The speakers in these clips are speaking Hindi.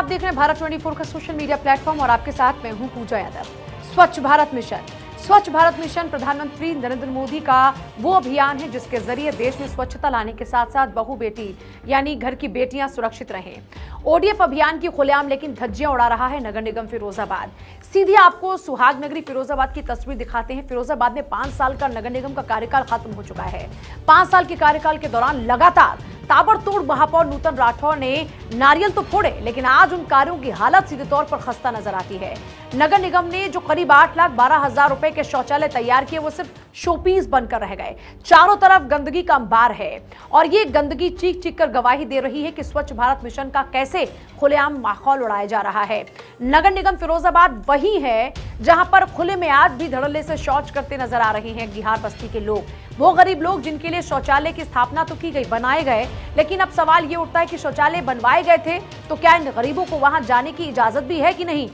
देख रहे हैं भारत 24 का सोशल मीडिया प्लेटफॉर्म और आपके साथ मैं हूं पूजा यादव। स्वच्छ भारत मिशन प्रधानमंत्री नरेंद्र मोदी का वो अभियान है जिसके जरिए देश में स्वच्छता लाने के साथ साथ बहू बेटी यानी घर की बेटियां सुरक्षित रहें। ओडीएफ अभियान की खुलेआम लेकिन धज्जियां उड़ा रहा है नगर निगम फिरोजाबाद। सीधे आपको सुहाग नगरी फिरोजाबाद की तस्वीर दिखाते हैं। फिरोजाबाद में 5 साल का नगर निगम का कार्यकाल खत्म हो चुका है। 5 साल के कार्यकाल के दौरान लगातार ताबड़तोड़ महापौर नूतन राठौर ने नारियल तो फोड़े, लेकिन आज उन कार्यों की हालत सीधे तौर पर खस्ता नजर आती है। नगर निगम ने जो करीब 8,12,000 रुपए के शौचालय तैयार किए वो सिर्फ शोपीस बनकर रह गए। चारों तरफ गंदगी का अंबार है और ये गंदगी चीख चीख कर गवाही दे रही है कि स्वच्छ भारत मिशन का कैसे खुलेआम माहौल उड़ाया जा रहा है। नगर निगम फिरोजाबाद वही है जहां पर खुले में आज भी धड़ल्ले से शौच करते नजर आ रहे हैं बिहार बस्ती के लोग, वो गरीब लोग जिनके लिए शौचालय की स्थापना तो की गई, बनाए गए, लेकिन अब सवाल ये उठता है कि शौचालय बनवाए गए थे तो क्या इन गरीबों को वहां जाने की इजाजत भी है कि नहीं।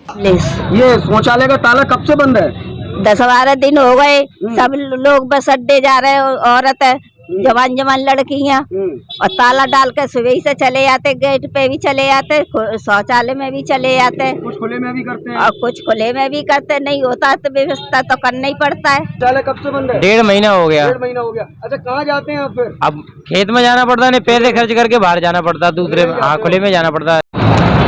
ये शौचालय का ताला कब से बंद है? 10-12 दिन हो गए। सब लोग बस अड्डे जा रहे, औरत है, जवान लड़कियां, और ताला डाल कर सुबह से चले जाते, गेट पे भी चले जाते, शौचालय में भी चले जाते, कुछ खुले में भी करते हैं और कुछ खुले में भी करते। नहीं होता तो व्यवस्था तो करना ही पड़ता है। शौचालय कब से बंद है? 1.5 महीना हो गया। 1.5 महीना हो गया। अच्छा, कहाँ जाते हैं आप फिर? अब खेत में जाना पड़ता है, नहीं पैसे खर्च करके बाहर जाना पड़ता है, दूसरे में हाँ खुले में जाना पड़ता है।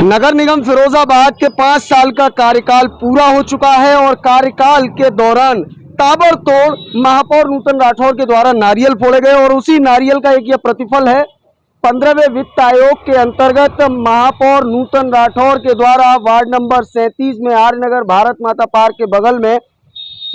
नगर निगम फिरोजाबाद के 5 साल का कार्यकाल पूरा हो चुका है और कार्यकाल के दौरान ताबड़तोड़ महापौर नूतन राठौर के द्वारा नारियल फोड़े गए और उसी नारियल का एक यह प्रतिफल है। 15वें वित्त आयोग के अंतर्गत महापौर नूतन राठौर के द्वारा वार्ड नंबर 37 में आर नगर भारत माता पार्क के बगल में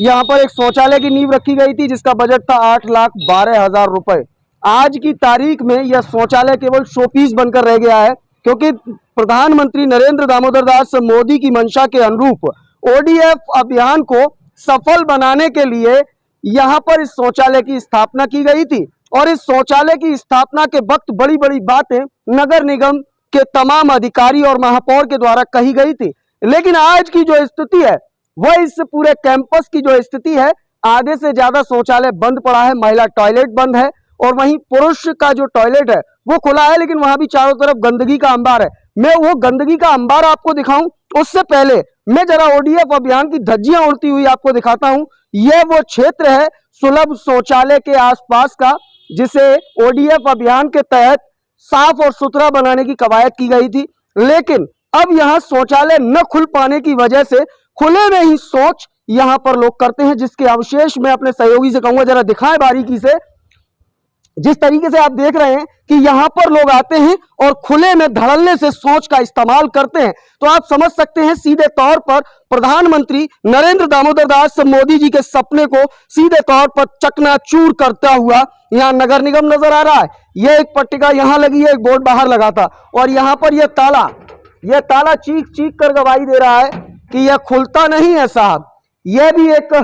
यहाँ पर एक शौचालय की नींव रखी गई थी जिसका बजट था 8,12,000 रुपए। आज की तारीख में यह शौचालय केवल शोपीस बनकर रह गया है, क्योंकि प्रधानमंत्री नरेंद्र दामोदर दास मोदी की मंशा के अनुरूप ओडीएफ अभियान को सफल बनाने के लिए यहां पर इस शौचालय की स्थापना की गई थी और इस शौचालय की स्थापना के वक्त बड़ी बड़ी बातें नगर निगम के तमाम अधिकारी और महापौर के द्वारा कही गई थी। लेकिन आज की जो स्थिति है वह इस पूरे कैंपस की जो स्थिति है, आधे से ज्यादा शौचालय बंद पड़ा है, महिला टॉयलेट बंद है और वहीं पुरुष का जो टॉयलेट है वो खुला है, लेकिन वहां भी चारों तरफ गंदगी का अंबार है। मैं वो गंदगी का अंबार आपको दिखाऊं उससे पहले मैं जरा ओडीएफ अभियान की धज्जियां उड़ती हुई आपको दिखाता हूं। यह वो क्षेत्र है सुलभ शौचालय के आसपास का, जिसे ओडीएफ अभियान के तहत साफ और सुथरा बनाने की कवायद की गई थी, लेकिन अब यहां शौचालय न खुल पाने की वजह से खुले में ही शौच यहां पर लोग करते हैं, जिसके अवशेष मैं अपने सहयोगी से कहूंगा जरा दिखाएं बारीकी से। जिस तरीके से आप देख रहे हैं कि यहां पर लोग आते हैं और खुले में धड़ल्ले से शौच का इस्तेमाल करते हैं, तो आप समझ सकते हैं सीधे तौर पर प्रधानमंत्री नरेंद्र दामोदर दास मोदी जी के सपने को सीधे तौर पर चकनाचूर करता हुआ यहां नगर निगम नजर आ रहा है। यह एक पट्टिका यहां लगी है, एक बोर्ड बाहर लगा था और यहां पर यह ताला चीख चीख कर गवाही दे रहा है कि यह खुलता नहीं है साहब। यह भी एक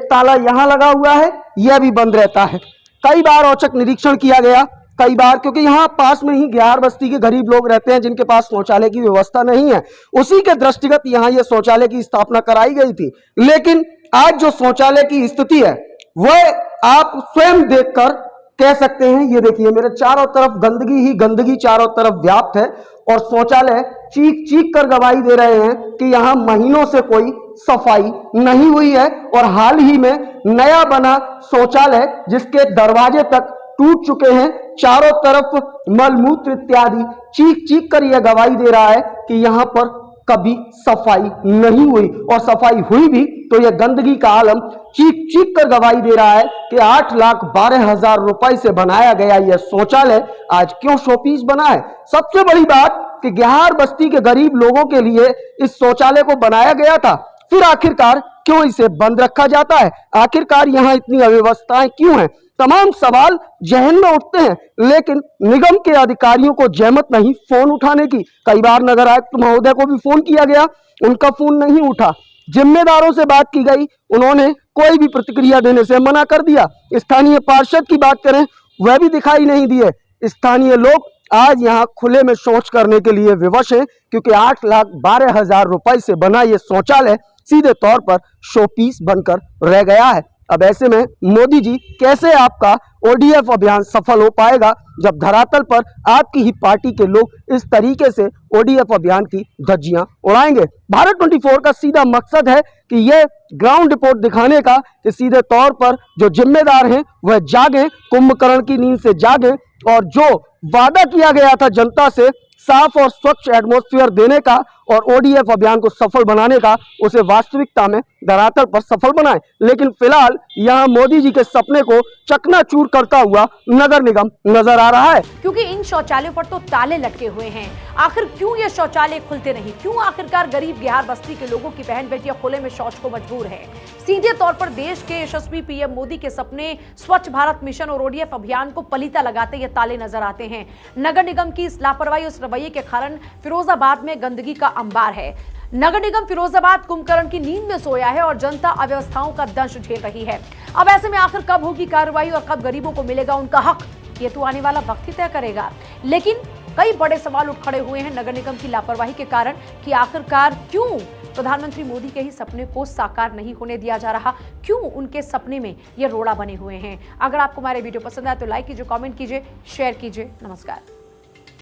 ताला यहां लगा हुआ है, यह भी बंद रहता है। कई बार औचक निरीक्षण किया गया, कई बार, क्योंकि यहाँ पास में ही बिहार बस्ती के गरीब लोग रहते हैं जिनके पास शौचालय की व्यवस्था नहीं है, उसी के दृष्टिगत यहाँ ये शौचालय की स्थापना कराई गई थी। लेकिन आज जो शौचालय की स्थिति है वह आप स्वयं देखकर कह सकते हैं। ये देखिए मेरे चारों तरफ गंदगी ही गंदगी चारों तरफ व्याप्त है और शौचालय चीख चीख कर गवाही दे रहे हैं कि यहाँ महीनों से कोई सफाई नहीं हुई है और हाल ही में नया बना शौचालय जिसके दरवाजे तक टूट चुके हैं, चारों तरफ मलमूत्र इत्यादि चीख चीख कर यह गवाही दे रहा है कि यहाँ पर कभी सफाई नहीं हुई और सफाई हुई भी तो यह गंदगी का आलम चीख चीख कर गवाही दे रहा है कि 8,12,000 रुपए से बनाया गया यह शौचालय आज क्यों शोपीस बना है। सबसे बड़ी बात कि बिहार बस्ती के गरीब लोगों के लिए इस शौचालय को बनाया गया था, फिर आखिरकार क्यों इसे बंद रखा जाता है, आखिरकार यहाँ इतनी अव्यवस्थाएं क्यों हैं, तमाम सवाल जहन में उठते हैं। लेकिन निगम के अधिकारियों को जहमत नहीं फोन उठाने की। कई बार नगर आयुक्त महोदय को भी फोन किया गया, उनका फोन नहीं उठा। जिम्मेदारों से बात की गई, उन्होंने कोई भी प्रतिक्रिया देने से मना कर दिया। स्थानीय पार्षद की बात करें, वह भी दिखाई नहीं दिए। स्थानीय लोग आज यहाँ खुले में शौच करने के लिए विवश है, क्योंकि 8,12,000 रुपए से बना यह शौचालय सीधे तौर पर शोपीस बनकर रह गया है। अब ऐसे में मोदी जी कैसे आपका ODF अभियान सफल हो पाएगा जब धरातल पर आपकी ही पार्टी के लोग इस तरीके से ODF अभियान की धज्जियां उड़ाएंगे। भारत 24 का सीधा मकसद है कि यह ग्राउंड रिपोर्ट दिखाने का कि सीधे तौर पर जो जिम्मेदार हैं वह जागें, कुंभकर्ण की नींद से जागें और जो वादा किया गया था जनता से साफ और स्वच्छ एटमॉस्फेयर देने का और ODF अभियान को सफल बनाने का, उसे वास्तविकता में धरातल पर सफल बनाएं। लेकिन फिलहाल यहां मोदी जी के सपने को चकनाचूर करता हुआ नगर निगम नजर आ रहा है, क्योंकि इन शौचालयों पर तो ताले लटके हुए हैं। आखिर क्यों ये शौचालय खुलते नहीं? क्यों आखिरकार गरीब बिहार बस्ती के लोगों की बहन बेटियां खुले में शौच को मजबूर है? सीधे तौर पर देश के यशस्वी PM मोदी के सपने स्वच्छ भारत मिशन और ODF अभियान को पलीता लगाते ये ताले नजर आते हैं। नगर निगम की इस लापरवाही, उस रवैये के कारण फिरोजाबाद में गंदगी का अंबार है। नगर निगम फिरोजाबाद कुंभकर्ण की नींद में सोया है और जनता अव्यवस्थाओं का दंश झेल रही है। अब ऐसे में आखिर कब होगी कार्रवाई और कब गरीबों को मिलेगा उनका हक, ये तो आने वाला वक्त ही तय करेगा। लेकिन कई बड़े सवाल उठ खड़े हुए हैं नगर निगम की लापरवाही के कारण कि आखिरकार क्यों प्रधानमंत्री मोदी के ही सपने को साकार नहीं होने दिया जा रहा, क्यों उनके सपने में ये रोड़ा बने हुए हैं। अगर आपको हमारे वीडियो पसंद आए तो लाइक कीजिए, कमेंट कीजिए, शेयर कीजिए। नमस्कार।